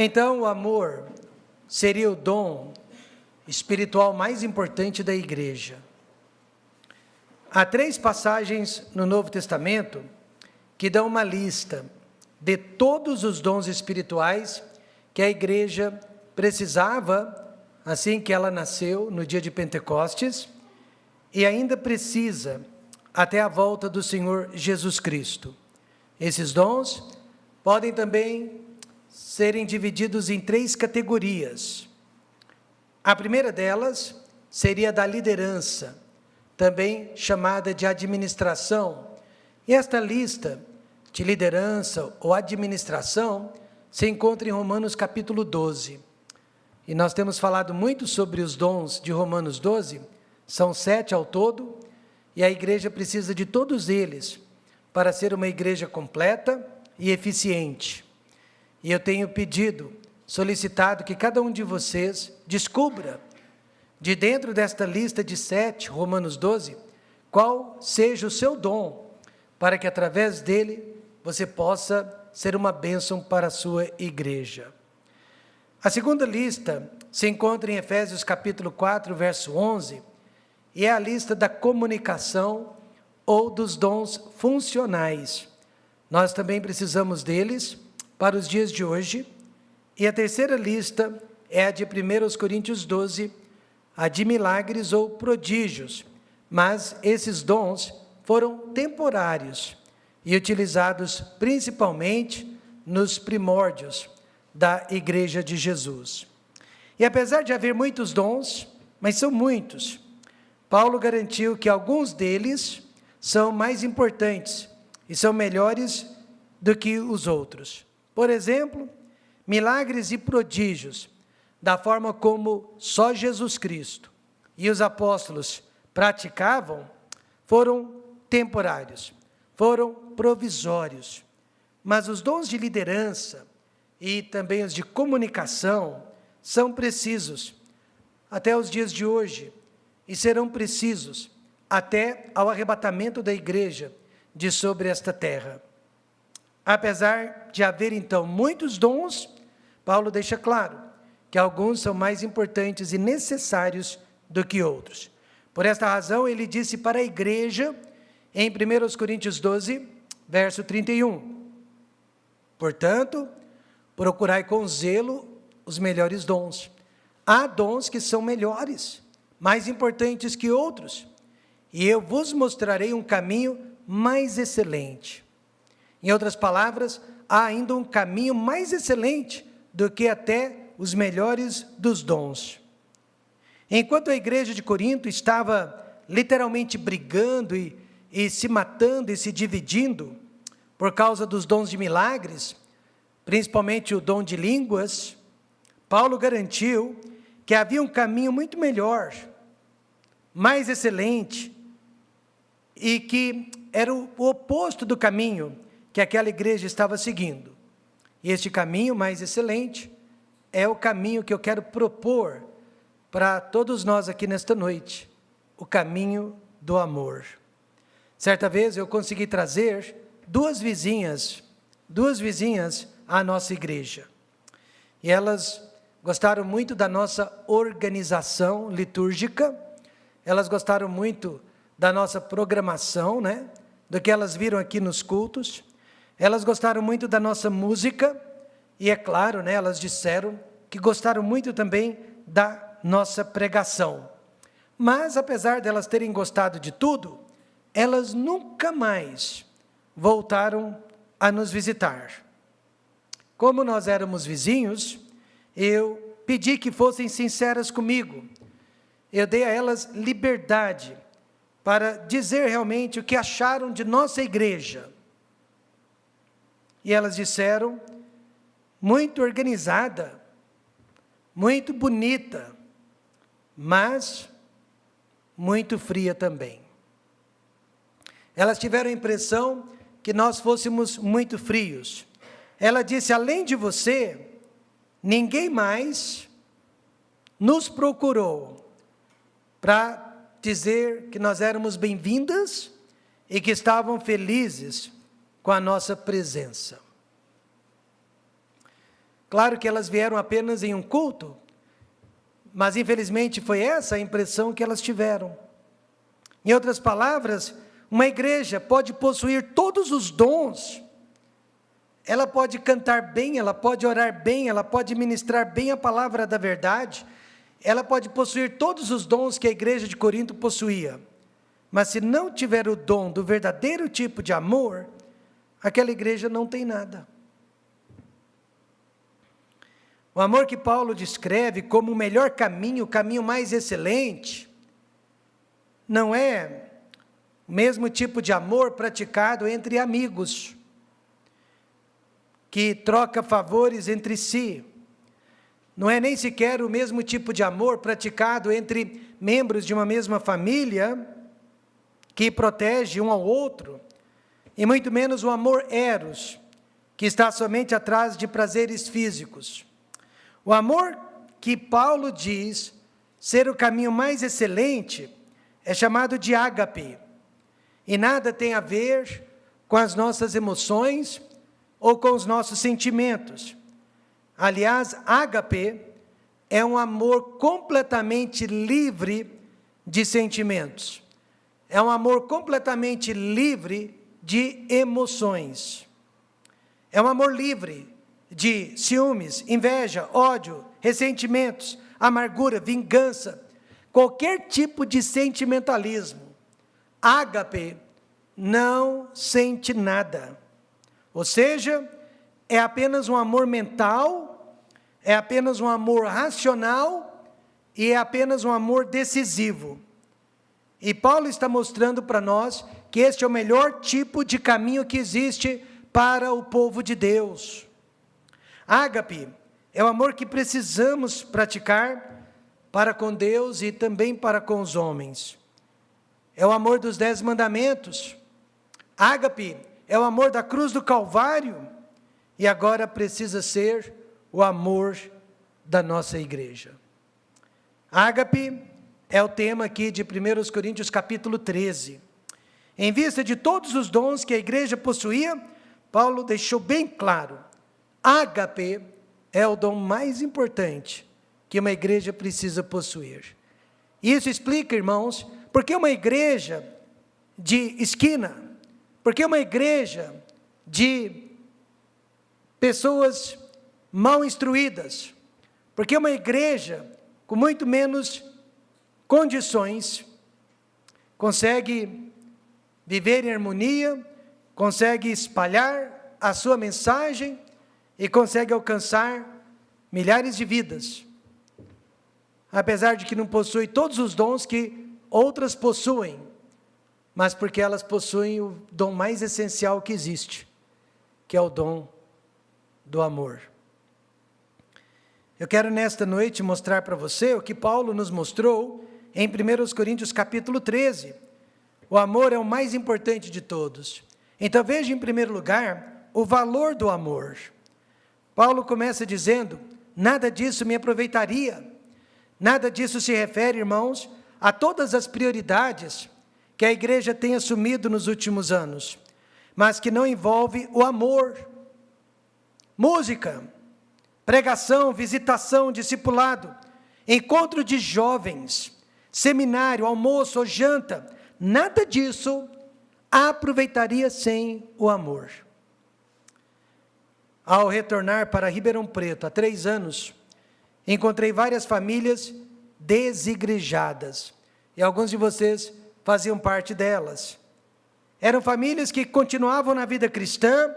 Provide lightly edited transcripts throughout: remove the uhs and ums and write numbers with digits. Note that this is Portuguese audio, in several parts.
Então, o amor seria o dom espiritual mais importante da igreja. Há 3 passagens no Novo Testamento que dão uma lista de todos os dons espirituais que a igreja precisava assim que ela nasceu, no dia de Pentecostes, e ainda precisa até a volta do Senhor Jesus Cristo. Esses dons podem também serem divididos em 3 categorias. A primeira delas seria da liderança, também chamada de administração. E esta lista de liderança ou administração se encontra em Romanos capítulo 12. E nós temos falado muito sobre os dons de Romanos 12, são 7 ao todo, e a igreja precisa de todos eles para ser uma igreja completa e eficiente. E eu tenho pedido, solicitado que cada um de vocês descubra, de dentro desta lista de 7, Romanos 12, qual seja o seu dom, para que através dele você possa ser uma bênção para a sua igreja. A segunda lista se encontra em Efésios capítulo 4, verso 11, e é a lista da comunicação ou dos dons funcionais. Nós também precisamos deles para os dias de hoje. E a terceira lista é a de 1 Coríntios 12, a de milagres ou prodígios, mas esses dons foram temporários e utilizados principalmente nos primórdios da Igreja de Jesus. E apesar de haver muitos dons, mas são muitos, Paulo garantiu que alguns deles são mais importantes e são melhores do que os outros. Por exemplo, milagres e prodígios, da forma como só Jesus Cristo e os apóstolos praticavam, foram temporários, foram provisórios. Mas os dons de liderança e também os de comunicação são precisos até os dias de hoje e serão precisos até ao arrebatamento da igreja de sobre esta terra. Apesar de haver então muitos dons, Paulo deixa claro que alguns são mais importantes e necessários do que outros. Por esta razão, ele disse para a igreja, em 1 Coríntios 12, verso 31, portanto, procurai com zelo os melhores dons. Há dons que são melhores, mais importantes que outros, e eu vos mostrarei um caminho mais excelente. Em outras palavras, há ainda um caminho mais excelente do que até os melhores dos dons. Enquanto a igreja de Corinto estava literalmente brigando e se matando e se dividindo por causa dos dons de milagres, principalmente o dom de línguas, Paulo garantiu que havia um caminho muito melhor, mais excelente, e que era o oposto do caminho que aquela igreja estava seguindo. E este caminho mais excelente é o caminho que eu quero propor para todos nós aqui nesta noite, o caminho do amor. Certa vez eu consegui trazer duas vizinhas à nossa igreja. E elas gostaram muito da nossa organização litúrgica, elas gostaram muito da nossa programação, do que elas viram aqui nos cultos, elas gostaram muito da nossa música, e é claro, elas disseram que gostaram muito também da nossa pregação. Mas, apesar delas terem gostado de tudo, elas nunca mais voltaram a nos visitar. Como nós éramos vizinhos, eu pedi que fossem sinceras comigo. Eu dei a elas liberdade para dizer realmente o que acharam de nossa igreja. E elas disseram, muito organizada, muito bonita, mas muito fria também. Elas tiveram a impressão que nós fôssemos muito frios. Ela disse, além de você, ninguém mais nos procurou para dizer que nós éramos bem-vindas e que estavam felizes com a nossa presença. Claro que elas vieram apenas em um culto, mas infelizmente foi essa a impressão que elas tiveram. Em outras palavras, uma igreja pode possuir todos os dons, ela pode cantar bem, ela pode orar bem, ela pode ministrar bem a palavra da verdade, ela pode possuir todos os dons que a igreja de Corinto possuía, mas se não tiver o dom do verdadeiro tipo de amor, aquela igreja não tem nada. O amor que Paulo descreve como o melhor caminho, o caminho mais excelente, não é o mesmo tipo de amor praticado entre amigos, que troca favores entre si. Não é nem sequer o mesmo tipo de amor praticado entre membros de uma mesma família, que protege um ao outro, e muito menos o amor eros, que está somente atrás de prazeres físicos. O amor que Paulo diz ser o caminho mais excelente é chamado de ágape, e nada tem a ver com as nossas emoções ou com os nossos sentimentos. Aliás, ágape é um amor completamente livre de sentimentos. É um amor completamente livre de emoções. É um amor livre de ciúmes, inveja, ódio, ressentimentos, amargura, vingança, qualquer tipo de sentimentalismo. Ágape não sente nada. Ou seja, é apenas um amor mental, é apenas um amor racional e é apenas um amor decisivo. E Paulo está mostrando para nós que este é o melhor tipo de caminho que existe para o povo de Deus. Ágape é o amor que precisamos praticar para com Deus e também para com os homens. É o amor dos 10 mandamentos. Ágape é o amor da cruz do Calvário e agora precisa ser o amor da nossa igreja. Ágape é o tema aqui de 1 Coríntios capítulo 13. Em vista de todos os dons que a igreja possuía, Paulo deixou bem claro, ágape é o dom mais importante que uma igreja precisa possuir. Isso explica, irmãos, por que uma igreja de esquina, por que uma igreja de pessoas mal instruídas, por que uma igreja com muito menos condições consegue viver em harmonia, consegue espalhar a sua mensagem e consegue alcançar milhares de vidas, apesar de que não possui todos os dons que outras possuem, mas porque elas possuem o dom mais essencial que existe, que é o dom do amor. Eu quero nesta noite mostrar para você o que Paulo nos mostrou em 1 Coríntios capítulo 13. O amor é o mais importante de todos. Então veja em primeiro lugar o valor do amor. Paulo começa dizendo, nada disso me aproveitaria. Nada disso se refere, irmãos, a todas as prioridades que a igreja tem assumido nos últimos anos, mas que não envolve o amor. Música, pregação, visitação, discipulado, encontro de jovens, seminário, almoço ou janta, nada disso aproveitaria sem o amor. Ao retornar para Ribeirão Preto, há 3 anos, encontrei várias famílias desigrejadas, e alguns de vocês faziam parte delas. Eram famílias que continuavam na vida cristã,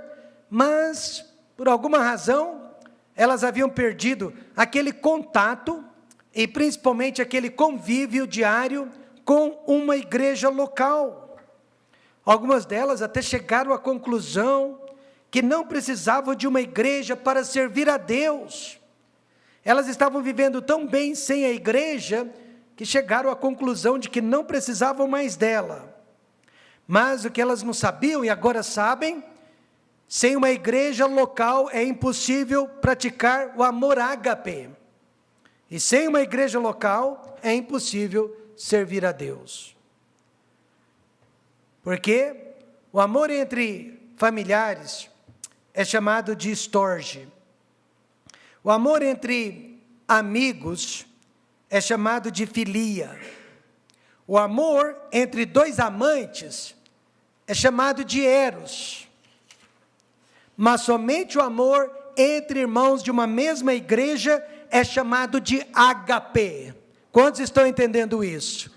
mas, por alguma razão, elas haviam perdido aquele contato, e principalmente aquele convívio diário com uma igreja local. Algumas delas até chegaram à conclusão que não precisavam de uma igreja para servir a Deus. Elas estavam vivendo tão bem sem a igreja, que chegaram à conclusão de que não precisavam mais dela. Mas o que elas não sabiam, e agora sabem, sem uma igreja local é impossível praticar o amor ágape. E sem uma igreja local é impossível servir a Deus. Porque o amor entre familiares é chamado de estorge. O amor entre amigos é chamado de filia. O amor entre dois amantes é chamado de eros. Mas somente o amor entre irmãos de uma mesma igreja é chamado de ágape. Quantos estão entendendo isso?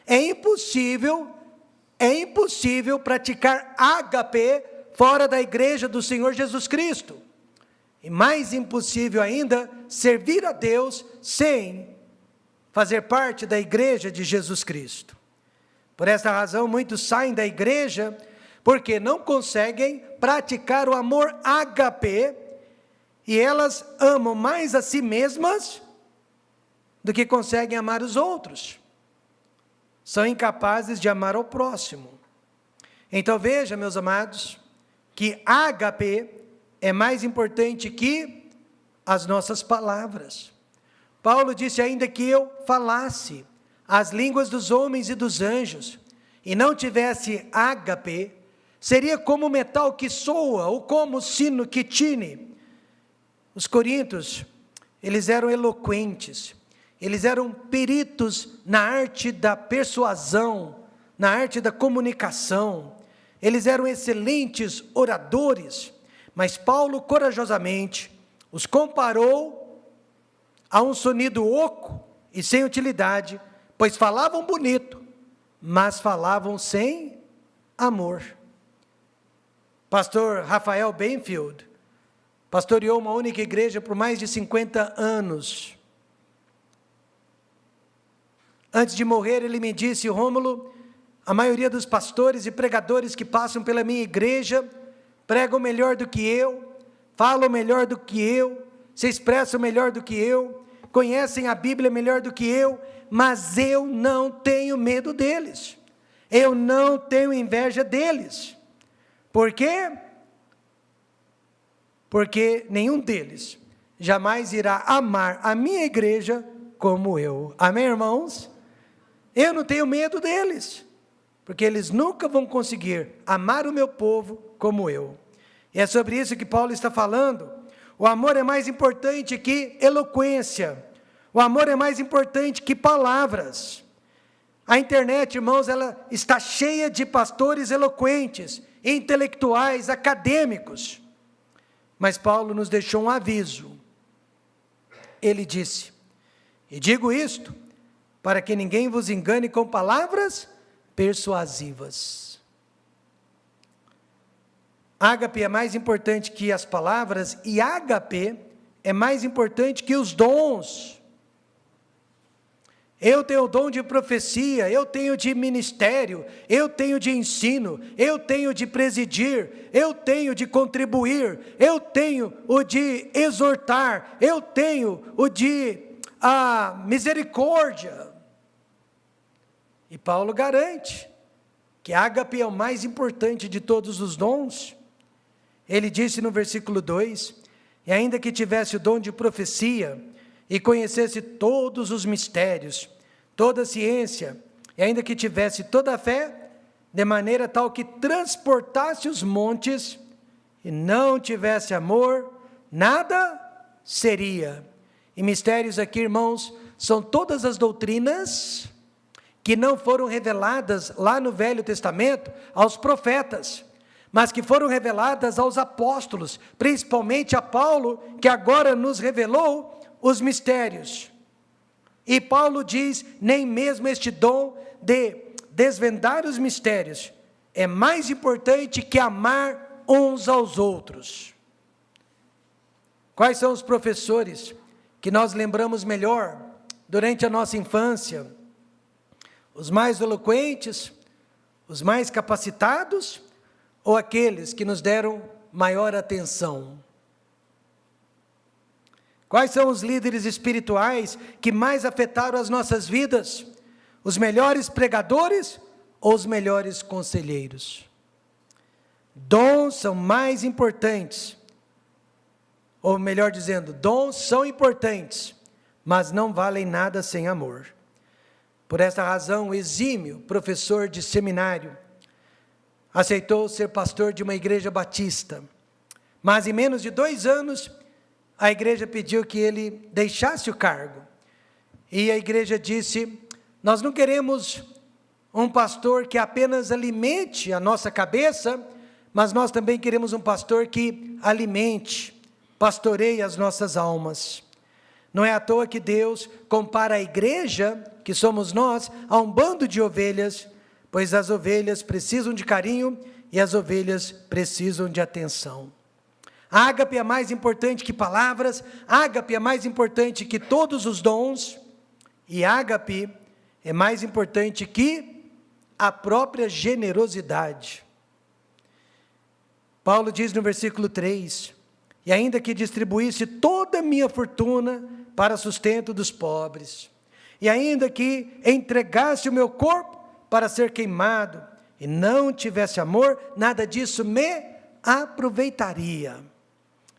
É impossível praticar ágape fora da igreja do Senhor Jesus Cristo. E mais impossível ainda, servir a Deus sem fazer parte da igreja de Jesus Cristo. Por essa razão, muitos saem da igreja porque não conseguem praticar o amor ágape, e elas amam mais a si mesmas do que conseguem amar os outros. São incapazes de amar ao próximo. Então veja, meus amados, que ágape é mais importante que as nossas palavras. Paulo disse: ainda que eu falasse as línguas dos homens e dos anjos, e não tivesse ágape, seria como o metal que soa, ou como o sino que tine. Os coríntios, eles eram eloquentes, eles eram peritos na arte da persuasão, na arte da comunicação, eles eram excelentes oradores, mas Paulo corajosamente os comparou a um sonido oco e sem utilidade, pois falavam bonito, mas falavam sem amor. Pastor Rafael Benfield pastoreou uma única igreja por mais de 50 anos. Antes de morrer, ele me disse: Rômulo, a maioria dos pastores e pregadores que passam pela minha igreja pregam melhor do que eu, falam melhor do que eu, se expressam melhor do que eu, conhecem a Bíblia melhor do que eu, mas eu não tenho medo deles, eu não tenho inveja deles. Por quê? Porque nenhum deles jamais irá amar a minha igreja como eu. Amém, irmãos? Eu não tenho medo deles, porque eles nunca vão conseguir amar o meu povo como eu. E é sobre isso que Paulo está falando. O amor é mais importante que eloquência. O amor é mais importante que palavras. A internet, irmãos, ela está cheia de pastores eloquentes, intelectuais, acadêmicos. Mas Paulo nos deixou um aviso. Ele disse: e digo isto, para que ninguém vos engane com palavras persuasivas. Ágape é mais importante que as palavras, e ágape é mais importante que os dons. Eu tenho o dom de profecia, eu tenho de ministério, eu tenho de ensino, eu tenho de presidir, eu tenho de contribuir, eu tenho o de exortar, eu tenho o de misericórdia. E Paulo garante que ágape é o mais importante de todos os dons. Ele disse no versículo 2, e ainda que tivesse o dom de profecia, e conhecesse todos os mistérios, toda a ciência, e ainda que tivesse toda a fé, de maneira tal que transportasse os montes, e não tivesse amor, nada seria. E mistérios aqui, irmãos, são todas as doutrinas que não foram reveladas lá no Velho Testamento aos profetas, mas que foram reveladas aos apóstolos, principalmente a Paulo, que agora nos revelou os mistérios. E Paulo diz: nem mesmo este dom de desvendar os mistérios é mais importante que amar uns aos outros. Quais são os professores que nós lembramos melhor durante a nossa infância? Os mais eloquentes, os mais capacitados, ou aqueles que nos deram maior atenção? Quais são os líderes espirituais que mais afetaram as nossas vidas? Os melhores pregadores ou os melhores conselheiros? Dons são mais importantes, ou melhor dizendo, dons são importantes, mas não valem nada sem amor. Por esta razão, o exímio professor de seminário aceitou ser pastor de uma igreja batista, mas em menos de 2 anos, a igreja pediu que ele deixasse o cargo. E a igreja disse: nós não queremos um pastor que apenas alimente a nossa cabeça, mas nós também queremos um pastor que alimente, pastoreie as nossas almas. Não é à toa que Deus compara a igreja, que somos nós, a um bando de ovelhas, pois as ovelhas precisam de carinho e as ovelhas precisam de atenção. A ágape é mais importante que palavras, a ágape é mais importante que todos os dons, e a ágape é mais importante que a própria generosidade. Paulo diz no versículo 3, e ainda que distribuísse toda a minha fortuna para sustento dos pobres, e ainda que entregasse o meu corpo para ser queimado, e não tivesse amor, nada disso me aproveitaria.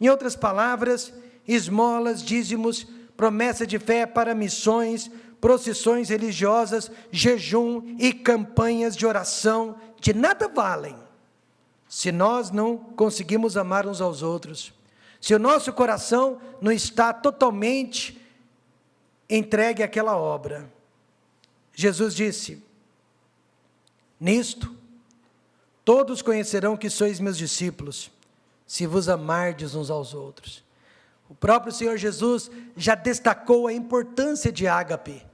Em outras palavras, esmolas, dízimos, promessa de fé para missões, procissões religiosas, jejum e campanhas de oração, de nada valem, se nós não conseguimos amar uns aos outros, se o nosso coração não está totalmente entregue àquela obra. Jesus disse: nisto, todos conhecerão que sois meus discípulos, se vos amardes uns aos outros. O próprio Senhor Jesus já destacou a importância de ágape,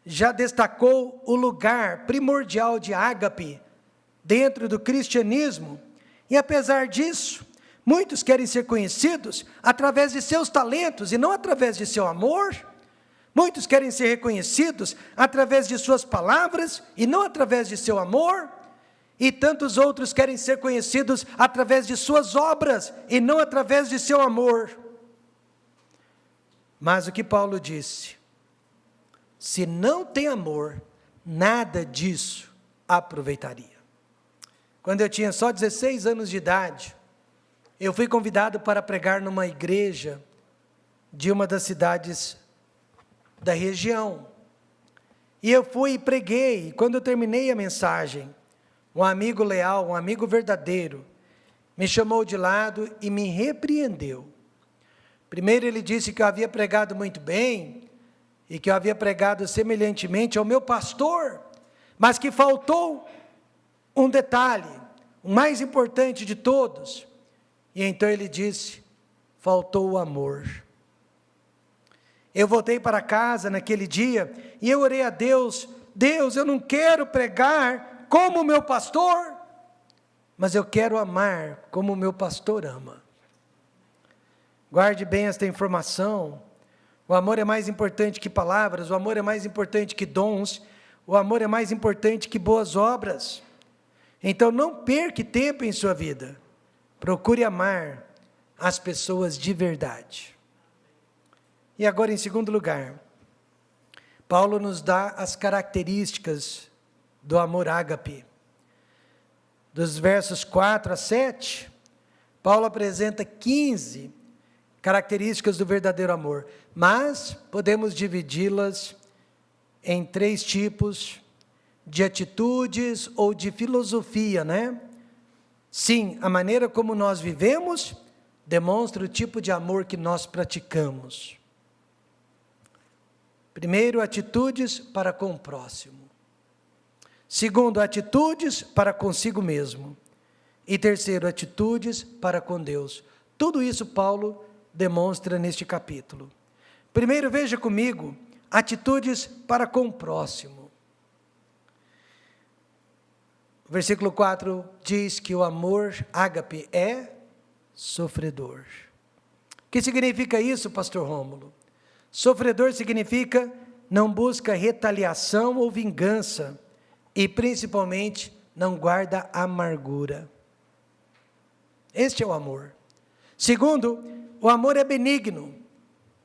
já destacou o lugar primordial de ágape dentro do cristianismo, e apesar disso, muitos querem ser conhecidos através de seus talentos e não através de seu amor. Muitos querem ser reconhecidos através de suas palavras e não através de seu amor. E tantos outros querem ser conhecidos através de suas obras e não através de seu amor. Mas o que Paulo disse: se não tem amor, nada disso aproveitaria. Quando eu tinha só 16 anos de idade, eu fui convidado para pregar numa igreja de uma das cidades da região. E eu fui e preguei, e quando eu terminei a mensagem, um amigo leal, um amigo verdadeiro, me chamou de lado e me repreendeu. Primeiro ele disse que eu havia pregado muito bem, e que eu havia pregado semelhantemente ao meu pastor, mas que faltou um detalhe, o mais importante de todos. E então ele disse: faltou o amor. Eu voltei para casa naquele dia, e eu orei a Deus: Deus, eu não quero pregar como o meu pastor, mas eu quero amar como o meu pastor ama. Guarde bem esta informação. O amor é mais importante que palavras, o amor é mais importante que dons, o amor é mais importante que boas obras. Então não perca tempo em sua vida, procure amar as pessoas de verdade. E agora, em segundo lugar, Paulo nos dá as características do amor ágape. Dos versos 4 a 7, Paulo apresenta 15 características do verdadeiro amor, mas podemos dividi-las em 3 tipos de atitudes ou de filosofia, né? Sim, a maneira como nós vivemos demonstra o tipo de amor que nós praticamos. Primeiro, atitudes para com o próximo. Segundo, atitudes para consigo mesmo. E terceiro, atitudes para com Deus. Tudo isso Paulo demonstra neste capítulo. Primeiro, veja comigo, atitudes para com o próximo. O versículo 4 diz que o amor ágape é sofredor. O que significa isso, pastor Rômulo? Sofredor significa não busca retaliação ou vingança, e principalmente não guarda amargura. Este é o amor. Segundo, o amor é benigno,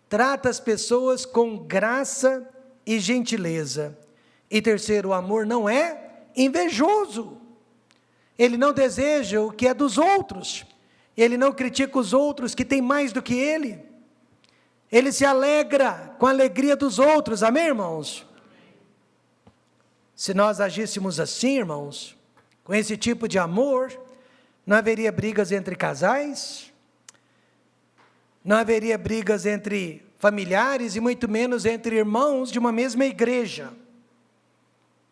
trata as pessoas com graça e gentileza. E terceiro, o amor não é invejoso, ele não deseja o que é dos outros, ele não critica os outros que têm mais do que ele, ele se alegra com a alegria dos outros, amém, irmãos? Se nós agíssemos assim, irmãos, com esse tipo de amor, não haveria brigas entre casais, não haveria brigas entre familiares e muito menos entre irmãos de uma mesma igreja.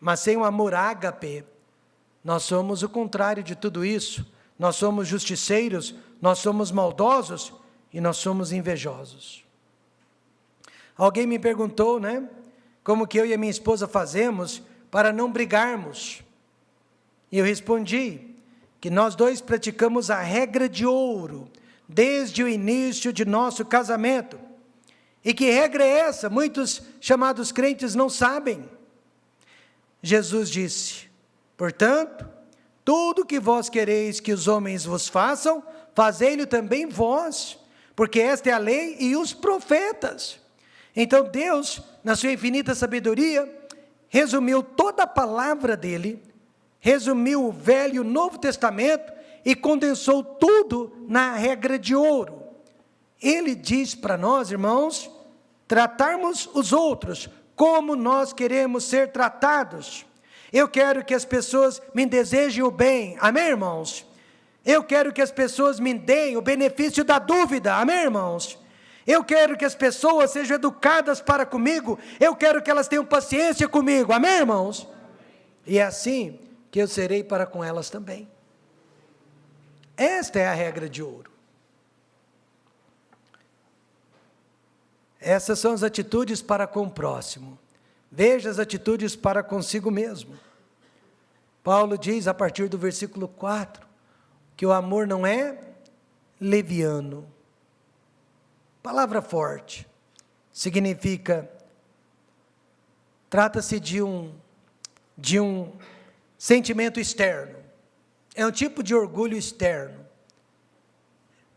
Mas sem o amor ágape, nós somos o contrário de tudo isso. Nós somos justiceiros, nós somos maldosos e nós somos invejosos. Alguém me perguntou, como que eu e a minha esposa fazemos para não brigarmos? E eu respondi que nós dois praticamos a regra de ouro desde o início de nosso casamento. E que regra é essa? Muitos chamados crentes não sabem. Jesus disse: portanto, tudo que vós quereis que os homens vos façam, fazei-lo também vós, porque esta é a lei e os profetas. Então Deus, na sua infinita sabedoria, resumiu toda a palavra dele, resumiu o Velho e o Novo Testamento e condensou tudo na regra de ouro. Ele diz para nós, irmãos, tratarmos os outros como nós queremos ser tratados. Eu quero que as pessoas me desejem o bem, amém, irmãos? Eu quero que as pessoas me deem o benefício da dúvida, amém, irmãos? Eu quero que as pessoas sejam educadas para comigo, eu quero que elas tenham paciência comigo, amém, irmãos? E é assim que eu serei para com elas também. Esta é a regra de ouro. Essas são as atitudes para com o próximo. Veja as atitudes para consigo mesmo. Paulo diz, a partir do versículo 4, que o amor não é leviano. Palavra forte. Significa, trata-se de um sentimento externo. É um tipo de orgulho externo.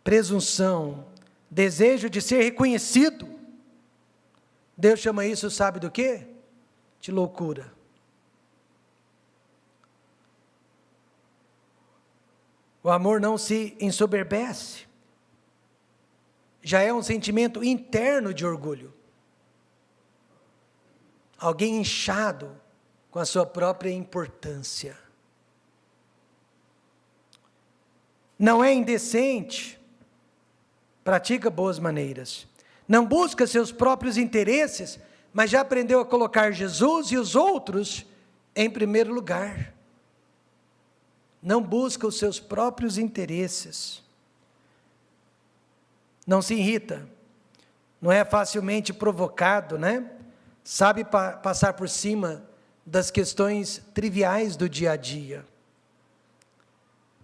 Presunção, desejo de ser reconhecido. Deus chama isso, sabe do quê? De loucura. O amor não se ensoberbece. Já é um sentimento interno de orgulho. Alguém inchado com a sua própria importância. Não é indecente, pratica boas maneiras. Não busca seus próprios interesses, mas já aprendeu a colocar Jesus e os outros em primeiro lugar. Não busca os seus próprios interesses. Não se irrita, não é facilmente provocado, Sabe passar por cima das questões triviais do dia a dia.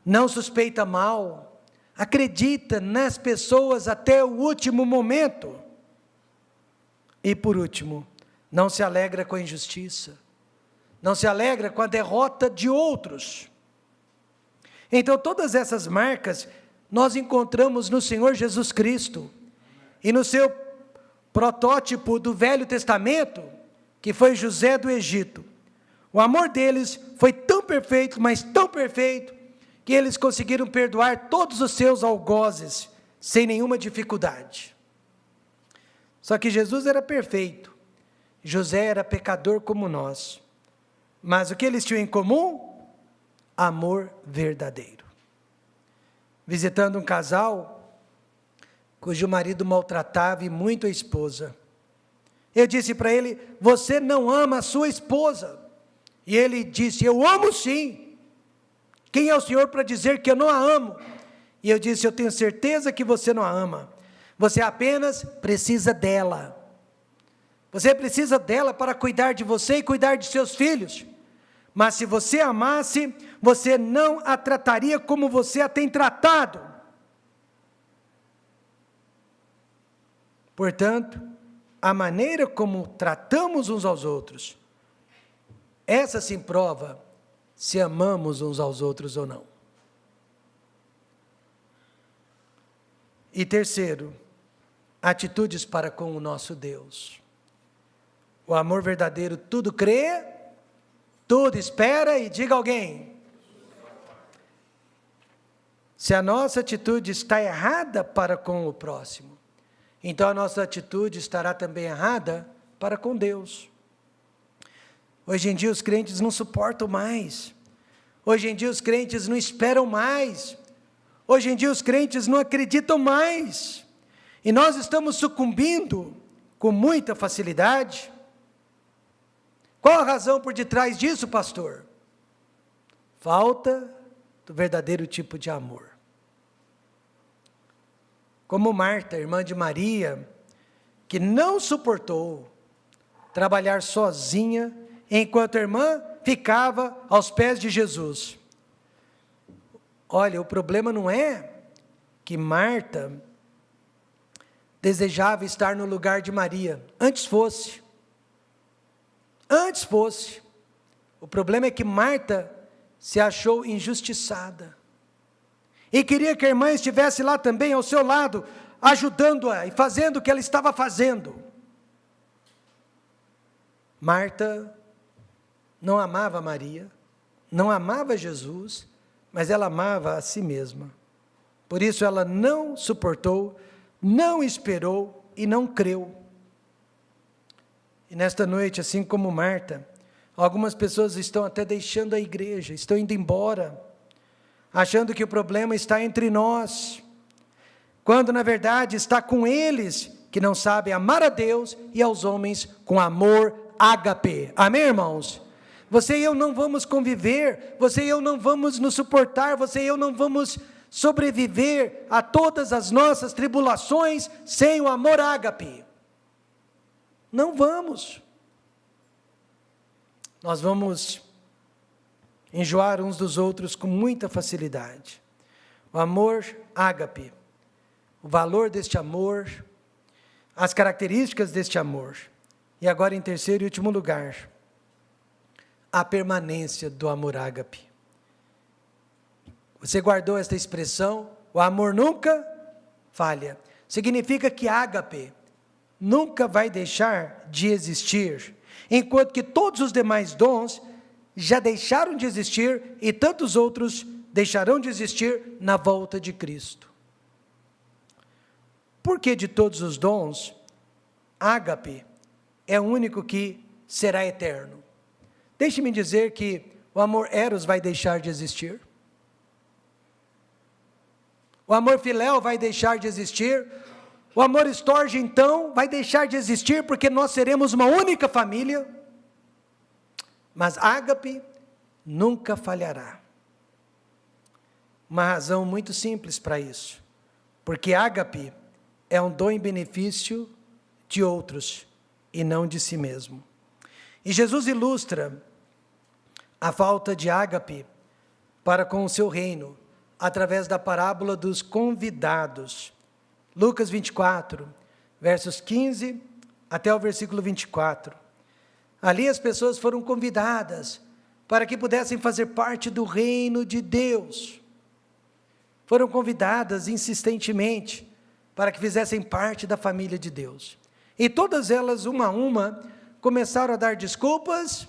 Não suspeita mal, acredita nas pessoas até o último momento. E por último, não se alegra com a injustiça, não se alegra com a derrota de outros. Então todas essas marcas nós encontramos no Senhor Jesus Cristo, e no seu protótipo do Velho Testamento, que foi José do Egito. O amor deles foi tão perfeito, mas tão perfeito, que eles conseguiram perdoar todos os seus algozes, sem nenhuma dificuldade. Só que Jesus era perfeito, José era pecador como nós. Mas o que eles tinham em comum? Amor verdadeiro. Visitando um casal, cujo marido maltratava e muito a esposa. Eu disse para ele: você não ama a sua esposa? E ele disse: eu amo sim. Quem é o Senhor para dizer que eu não a amo? E eu disse: eu tenho certeza que você não a ama. Você apenas precisa dela. Você precisa dela para cuidar de você e cuidar de seus filhos. Mas se você amasse, você não a trataria como você a tem tratado. Portanto, a maneira como tratamos uns aos outros, essa sim prova se amamos uns aos outros ou não. E terceiro, atitudes para com o nosso Deus. O amor verdadeiro tudo crê, tudo espera, e diga alguém: se a nossa atitude está errada para com o próximo, então a nossa atitude estará também errada para com Deus. Hoje em dia os crentes não suportam mais. Hoje em dia os crentes não esperam mais. Hoje em dia os crentes não acreditam mais. E nós estamos sucumbindo com muita facilidade. Qual a razão por detrás disso, pastor? Falta do verdadeiro tipo de amor. Como Marta, irmã de Maria, que não suportou trabalhar sozinha, enquanto a irmã ficava aos pés de Jesus. Olha, o problema não é que Marta desejava estar no lugar de Maria. Antes fosse. O problema é que Marta se achou injustiçada. E queria que a irmã estivesse lá também, ao seu lado, ajudando-a e fazendo o que ela estava fazendo. Marta não amava Maria, não amava Jesus, mas ela amava a si mesma. Por isso ela não suportou, não esperou e não creu. E nesta noite, assim como Marta, algumas pessoas estão até deixando a igreja, estão indo embora, achando que o problema está entre nós, quando na verdade está com eles, que não sabem amar a Deus e aos homens com amor ágape. Amém, irmãos? Você e eu não vamos conviver, você e eu não vamos nos suportar, você e eu não vamos sobreviver a todas as nossas tribulações sem o amor ágape. Não vamos. Nós vamos enjoar uns dos outros com muita facilidade. O amor ágape, o valor deste amor, as características deste amor. E agora, em terceiro e último lugar, a permanência do amor ágape. Você guardou esta expressão? O amor nunca falha. Significa que ágape nunca vai deixar de existir, enquanto que todos os demais dons já deixaram de existir e tantos outros deixarão de existir na volta de Cristo. Porque de todos os dons, ágape é o único que será eterno. Deixe-me dizer que o amor eros vai deixar de existir. O amor filéu vai deixar de existir. O amor estorge, então, vai deixar de existir, porque nós seremos uma única família. Mas ágape nunca falhará. Uma razão muito simples para isso. Porque ágape é um dom em benefício de outros e não de si mesmo. E Jesus ilustra a falta de ágape para com o seu reino, através da parábola dos convidados. Lucas 24, versos 15 até o versículo 24. Ali as pessoas foram convidadas para que pudessem fazer parte do reino de Deus. Foram convidadas insistentemente para que fizessem parte da família de Deus. E todas elas, uma a uma, começaram a dar desculpas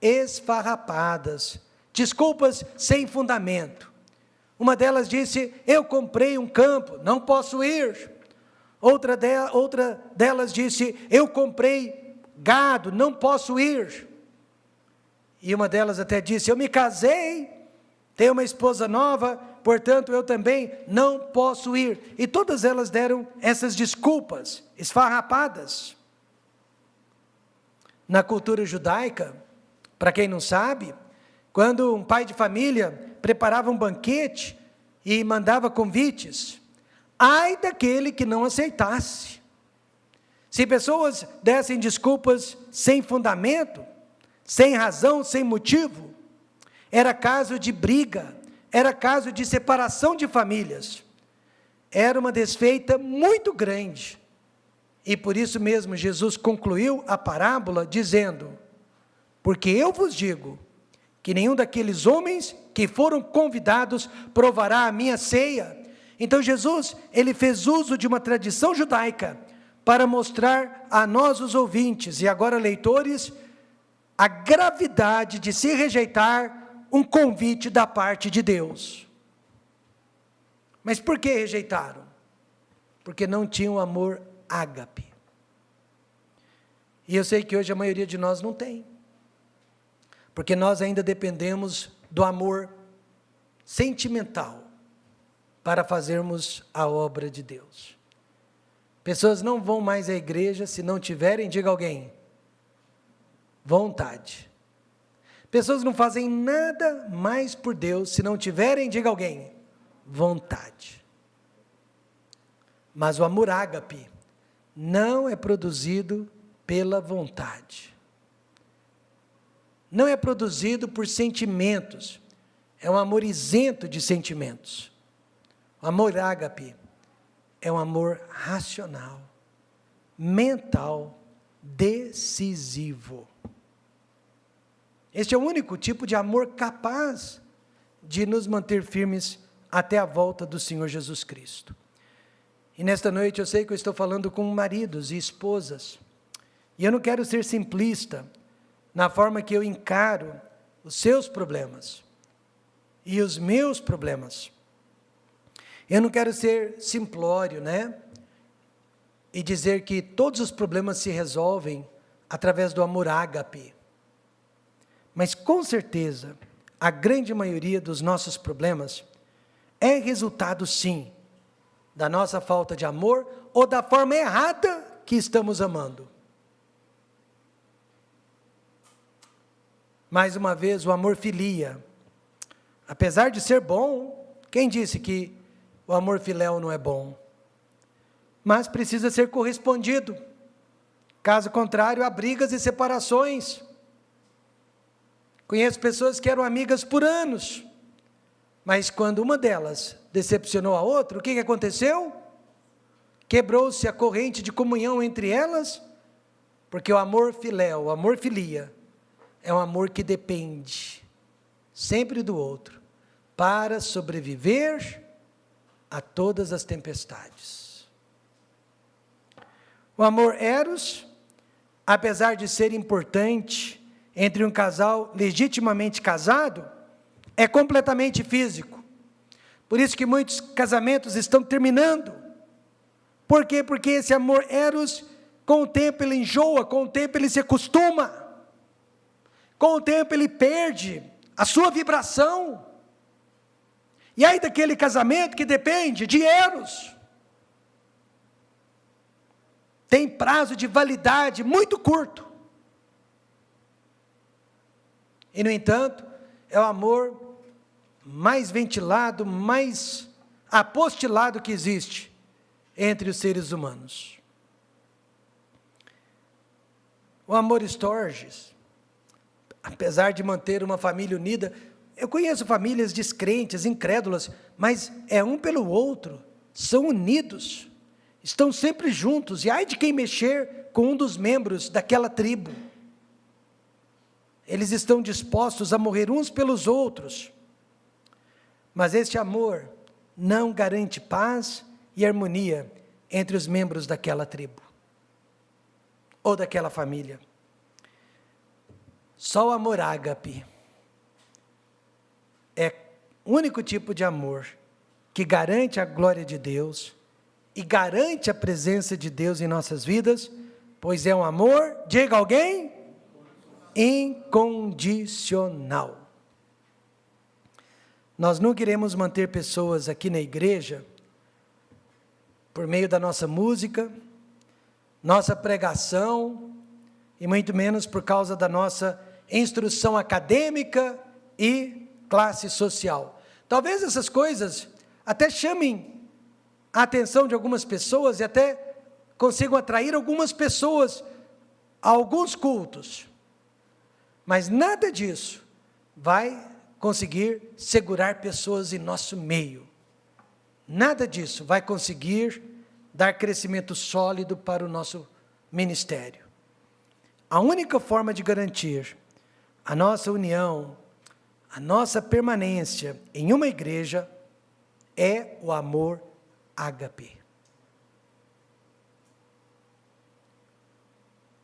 esfarrapadas, desculpas sem fundamento. Uma delas disse: eu comprei um campo, não posso ir. Outra delas disse: eu comprei gado, não posso ir. E uma delas até disse: eu me casei, tenho uma esposa nova, portanto eu também não posso ir. E todas elas deram essas desculpas esfarrapadas. Na cultura judaica, para quem não sabe, quando um pai de família preparava um banquete e mandava convites, ai daquele que não aceitasse. Se pessoas dessem desculpas sem fundamento, sem razão, sem motivo, era caso de briga, era caso de separação de famílias. Era uma desfeita muito grande. E por isso mesmo Jesus concluiu a parábola dizendo: porque eu vos digo que nenhum daqueles homens que foram convidados provará a minha ceia. Então Jesus, ele fez uso de uma tradição judaica para mostrar a nós os ouvintes, e agora leitores, a gravidade de se rejeitar um convite da parte de Deus. Mas por que rejeitaram? Porque não tinham amor ágape. E eu sei que hoje a maioria de nós não tem. Porque nós ainda dependemos do amor sentimental para fazermos a obra de Deus. Pessoas não vão mais à igreja se não tiverem, diga alguém, vontade. Pessoas não fazem nada mais por Deus se não tiverem, diga alguém, vontade. Mas o amor ágape não é produzido pela vontade. Não é produzido por sentimentos. É um amor isento de sentimentos. O amor ágape é um amor racional, mental, decisivo. Este é o único tipo de amor capaz de nos manter firmes até a volta do Senhor Jesus Cristo. E nesta noite eu sei que eu estou falando com maridos e esposas, e eu não quero ser simplista na forma que eu encaro os seus problemas e os meus problemas. Eu não quero ser simplório, né? E dizer que todos os problemas se resolvem através do amor ágape. Mas com certeza, a grande maioria dos nossos problemas é resultado sim, da nossa falta de amor ou da forma errada que estamos amando. Mais uma vez, o amor filia. Apesar de ser bom, quem disse que o amor filéu não é bom? Mas precisa ser correspondido. Caso contrário, há brigas e separações. Conheço pessoas que eram amigas por anos, mas quando uma delas decepcionou a outra, o que aconteceu? Quebrou-se a corrente de comunhão entre elas, porque o amor filéu, o amor filia, é um amor que depende sempre do outro, para sobreviver a todas as tempestades. O amor eros, apesar de ser importante entre um casal legitimamente casado, é completamente físico. Por isso que muitos casamentos estão terminando. Por quê? Porque esse amor eros, com o tempo ele enjoa, com o tempo ele se acostuma, com o tempo ele perde a sua vibração. E aí daquele casamento que depende de eros, tem prazo de validade muito curto. E no entanto, é o amor mais ventilado, mais apostilado que existe entre os seres humanos. O amor Storges, apesar de manter uma família unida, eu conheço famílias descrentes, incrédulas, mas é um pelo outro, são unidos, estão sempre juntos, e ai de quem mexer com um dos membros daquela tribo. Eles estão dispostos a morrer uns pelos outros, mas este amor não garante paz e harmonia entre os membros daquela tribo, ou daquela família. Só o amor ágape é o único tipo de amor que garante a glória de Deus e garante a presença de Deus em nossas vidas, pois é um amor, diga alguém, incondicional. Nós não queremos manter pessoas aqui na igreja por meio da nossa música, nossa pregação, e muito menos por causa da nossa instrução acadêmica e classe social. Talvez essas coisas até chamem a atenção de algumas pessoas e até consigam atrair algumas pessoas a alguns cultos, mas nada disso vai conseguir segurar pessoas em nosso meio. Nada disso vai conseguir dar crescimento sólido para o nosso ministério. A única forma de garantir a nossa união, a nossa permanência em uma igreja, é o amor ágape.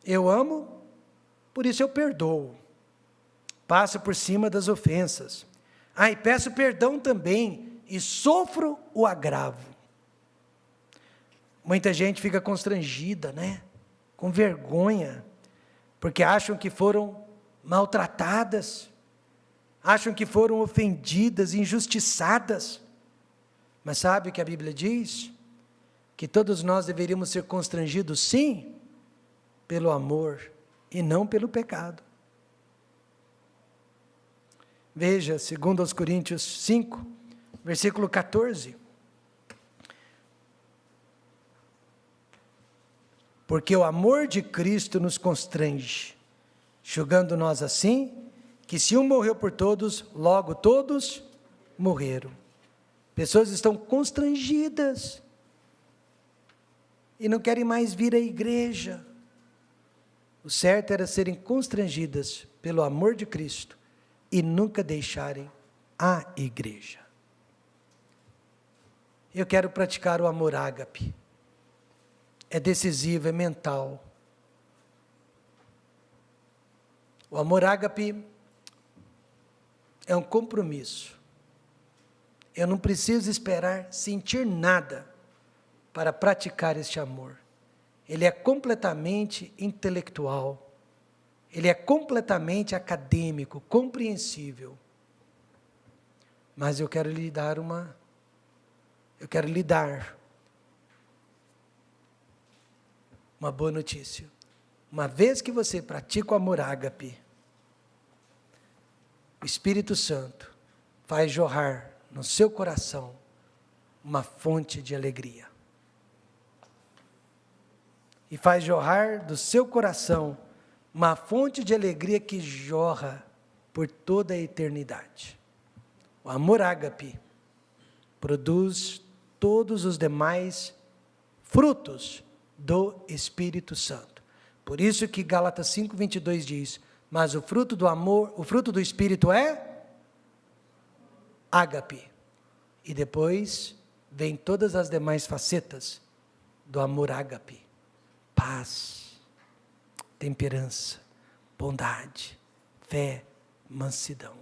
Eu amo, por isso eu perdoo. Passo por cima das ofensas. E peço perdão também, e sofro o agravo. Muita gente fica constrangida, né? Com vergonha, porque acham que foram maltratadas, acham que foram ofendidas, injustiçadas. Mas sabe o que a Bíblia diz? que todos nós deveríamos ser constrangidos, sim, pelo amor e não pelo pecado. Veja, 2 Coríntios 5, versículo 14. Porque o amor de Cristo nos constrange, julgando nós assim, que se um morreu por todos, logo todos morreram. Pessoas estão constrangidas e não querem mais vir à igreja. O certo era serem constrangidas pelo amor de Cristo e nunca deixarem a igreja. Eu quero praticar o amor ágape. É decisivo, é mental. O amor ágape é um compromisso. Eu não preciso esperar sentir nada para praticar este amor. Ele é completamente intelectual. Ele é completamente acadêmico, compreensível. Mas eu quero lhe dar uma boa notícia. Uma vez que você pratica o amor ágape, o Espírito Santo faz jorrar no seu coração uma fonte de alegria. E faz jorrar do seu coração uma fonte de alegria que jorra por toda a eternidade. O amor ágape produz todos os demais frutos do Espírito Santo. Por isso que Gálatas 5:22 diz: mas o fruto do amor, o fruto do Espírito é ágape. E depois vem todas as demais facetas do amor ágape: paz, temperança, bondade, fé, mansidão.